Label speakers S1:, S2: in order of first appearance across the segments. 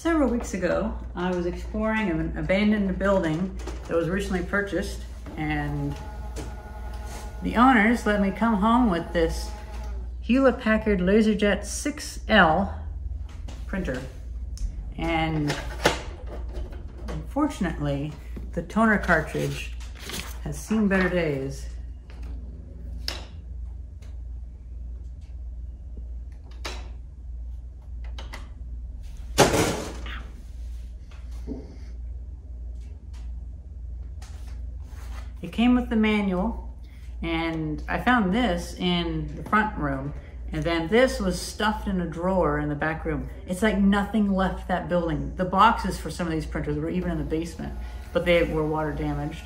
S1: Several weeks ago, I was exploring an abandoned building that was recently purchased, and the owners let me come home with this HP Laserjet 6L printer. And unfortunately, the toner cartridge has seen better days. It came with the manual, and I found this in the front room, and then this was stuffed in a drawer in the back room. It's like nothing left that building. The boxes for some of these printers were even in the basement, but they were water damaged.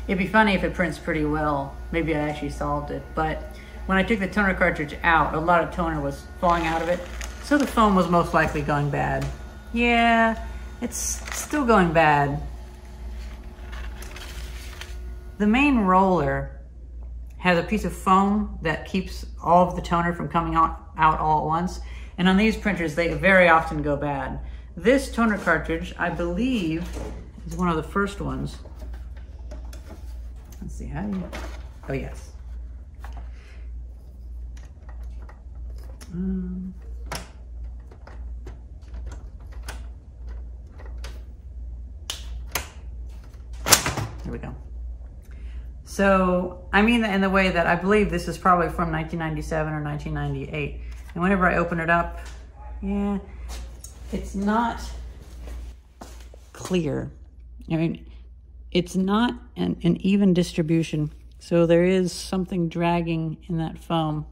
S1: It'd be funny if it prints pretty well. Maybe I actually solved it, but when I took the toner cartridge out, a lot of toner was falling out of it, so the foam was most likely going bad. Yeah. It's still going bad. The main roller has a piece of foam that keeps all of the toner from coming out all at once. And on these printers, they very often go bad. This toner cartridge, I believe, is one of the first ones. Let's see, how do you... Oh, yes. There we go. So, I mean that in the way that I believe this is probably from 1997 or 1998. And whenever I open it up, yeah, it's not clear. I mean, it's not an even distribution. So there is something dragging in that foam.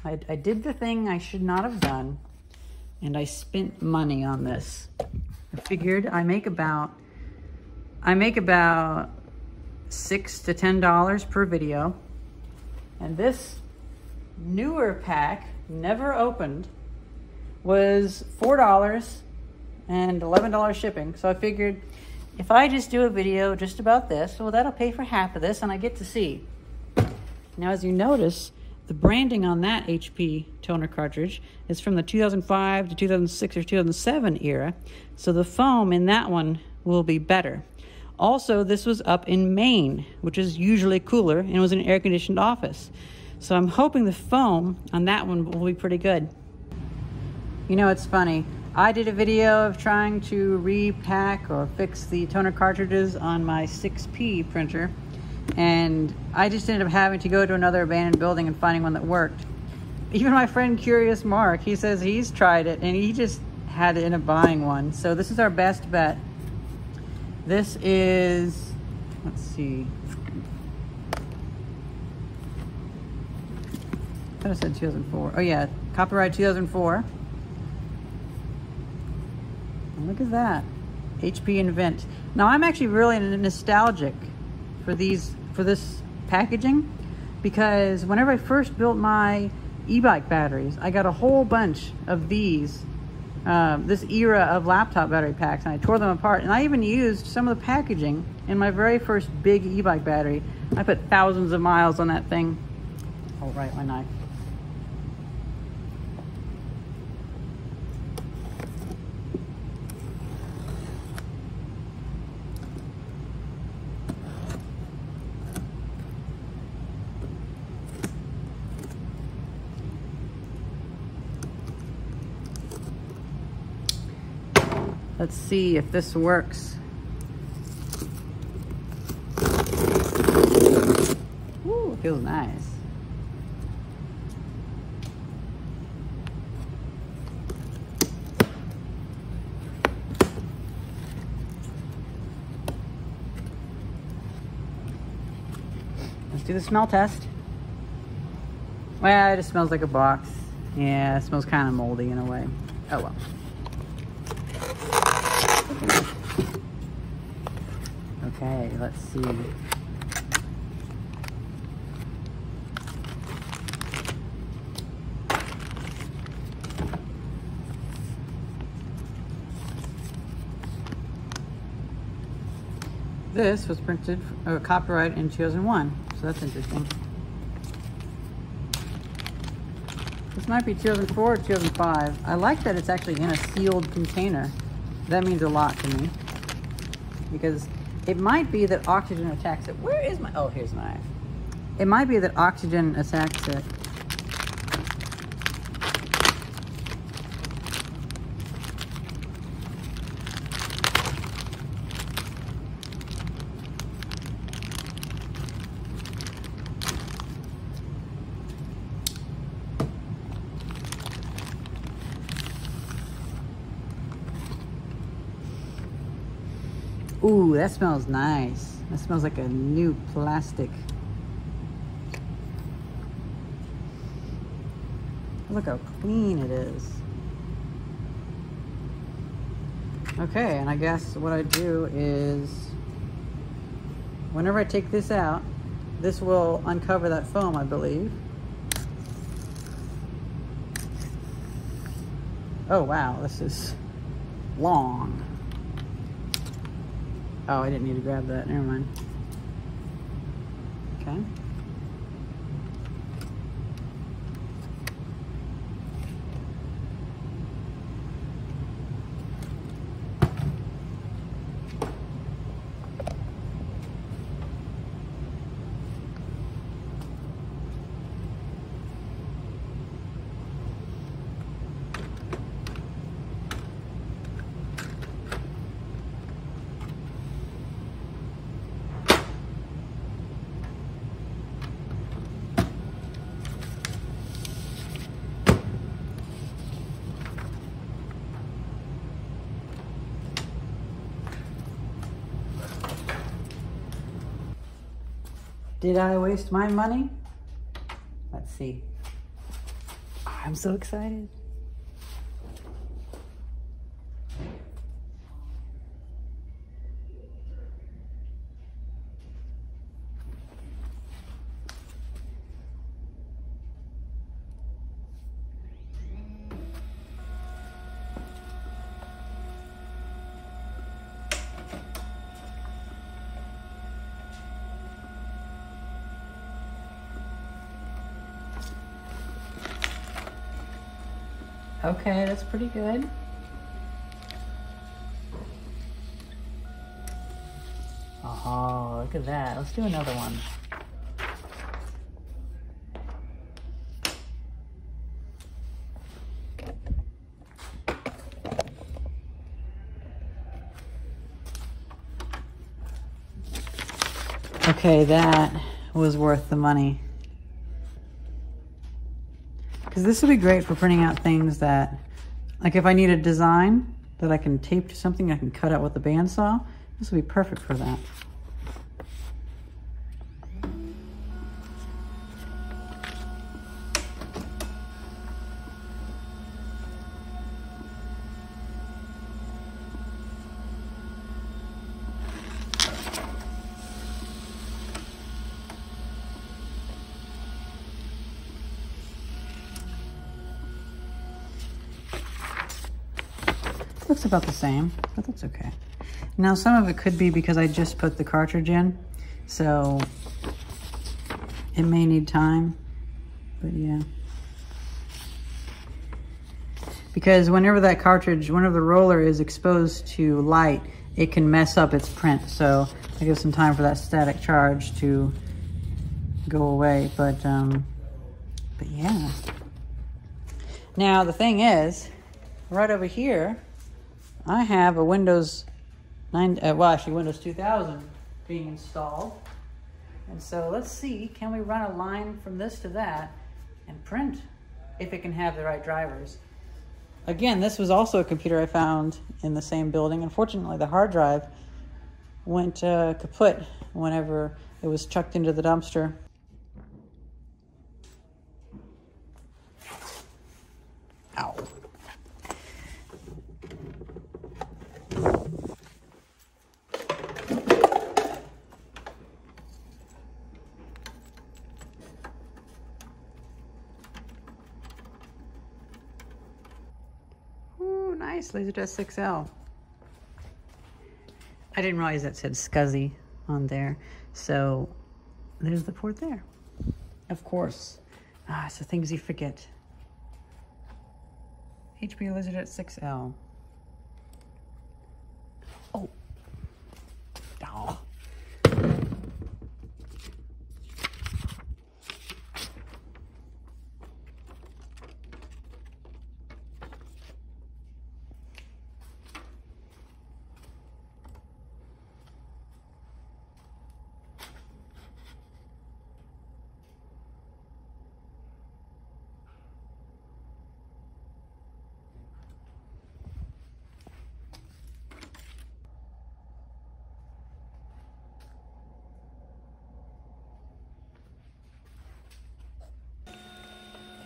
S1: I did the thing I should not have done, and I spent money on this. I figured I make about $6 to $10 per video. And this newer pack, never opened, was $4 and $11 shipping. So I figured if I just do a video just about this, well, that'll pay for half of this and I get to see. Now, as you notice, the branding on that HP toner cartridge is from the 2005 to 2006 or 2007 era. So the foam in that one will be better. Also, this was up in Maine, which is usually cooler, and it was an air-conditioned office. So I'm hoping the foam on that one will be pretty good. You know, it's funny. I did a video of trying to repack or fix the toner cartridges on my 6P printer, and I just ended up having to go to another abandoned building and finding one that worked. Even my friend Curious Mark, he says he's tried it, and he just had to end up buying one. So this is our best bet. This is, let's see. I thought I said 2004. Oh yeah, copyright 2004. And look at that, HP Invent. Now I'm actually really nostalgic for this packaging, because whenever I first built my e-bike batteries, I got a whole bunch of these. This era of laptop battery packs, and I tore them apart, and I even used some of the packaging in my very first big e-bike battery. I put thousands of miles on that thing. Oh, right, my knife. Let's see if this works. Ooh, it feels nice. Let's do the smell test. Well, it just smells like a box. Yeah, it smells kind of moldy in a way. Oh well. Okay, let's see. This was printed, copyright in 2001, so that's interesting. This might be 2004 or 2005. I like that it's actually in a sealed container. That means a lot to me. Because it might be that oxygen attacks it. Where is my, oh, here's my knife. It might be that oxygen attacks it. Ooh, that smells nice. That smells like a new plastic. Look how clean it is. Okay, and I guess what I do is, whenever I take this out, this will uncover that foam, I believe. Oh wow, this is long. Oh, I didn't need to grab that. Never mind. Okay. Did I waste my money? Let's see. Oh, I'm so excited. Okay, that's pretty good. Oh, look at that. Let's do another one. Okay, that was worth the money. Because this would be great for printing out things that, like if I need a design that I can tape to something I can cut out with a bandsaw, this would be perfect for that. Looks about the same, but that's okay. Now some of it could be because I just put the cartridge in, so it may need time, but yeah. Because whenever that cartridge, whenever the roller is exposed to light, it can mess up its print. So I give some time for that static charge to go away, but yeah. Now the thing is, right over here, I have a Windows 9, well actually Windows 2000 being installed. And so let's see, can we run a line from this to that and print if it can have the right drivers. Again, this was also a computer I found in the same building. Unfortunately, the hard drive went kaput whenever it was chucked into the dumpster. Ow. Ooh, nice, Laserjet 6L. I didn't realize that said SCSI on there. So there's the port there. Of course. Ah, so things you forget. HP Laserjet 6L. Oh. Oh.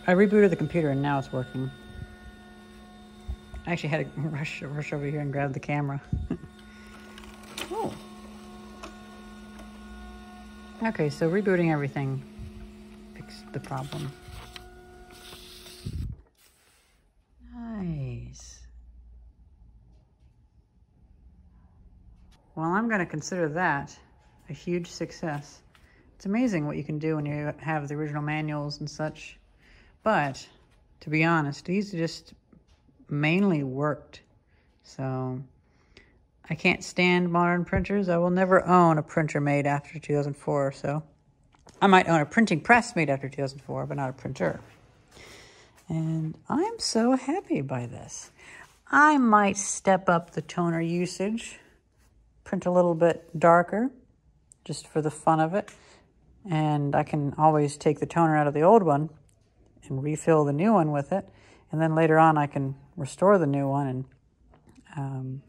S1: I rebooted the computer and now it's working. I actually had to rush over here and grab the camera. Oh. Okay, so rebooting everything fixed the problem. Nice. Well, I'm going to consider that a huge success. It's amazing what you can do when you have the original manuals and such. But, to be honest, these just mainly worked. So, I can't stand modern printers. I will never own a printer made after 2004. So, I might own a printing press made after 2004, but not a printer. And I'm so happy by this. I might step up the toner usage, print a little bit darker, just for the fun of it. And I can always take the toner out of the old one and refill the new one with it, and then later on I can restore the new one. And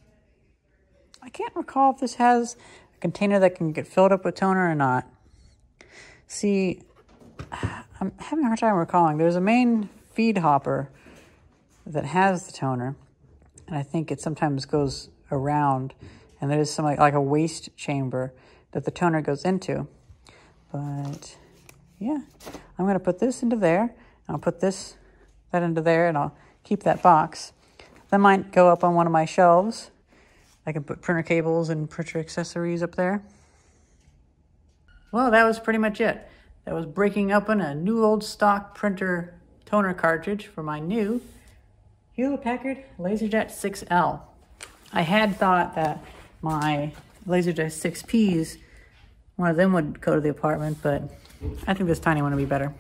S1: I can't recall if this has a container that can get filled up with toner or not. See, I'm having a hard time recalling. There's a main feed hopper that has the toner, and I think it sometimes goes around, and there's some like a waste chamber that the toner goes into. But yeah, I'm going to put this into there. I'll put that into there, and I'll keep that box. That might go up on one of my shelves. I can put printer cables and printer accessories up there. Well, that was pretty much it. That was breaking open a new old stock printer toner cartridge for my new Hewlett-Packard Laserjet 6L. I had thought that my Laserjet 6Ps, one of them would go to the apartment, but I think this tiny one would be better.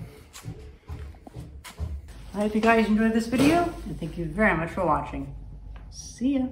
S1: I hope you guys enjoyed this video, and thank you very much for watching. See ya.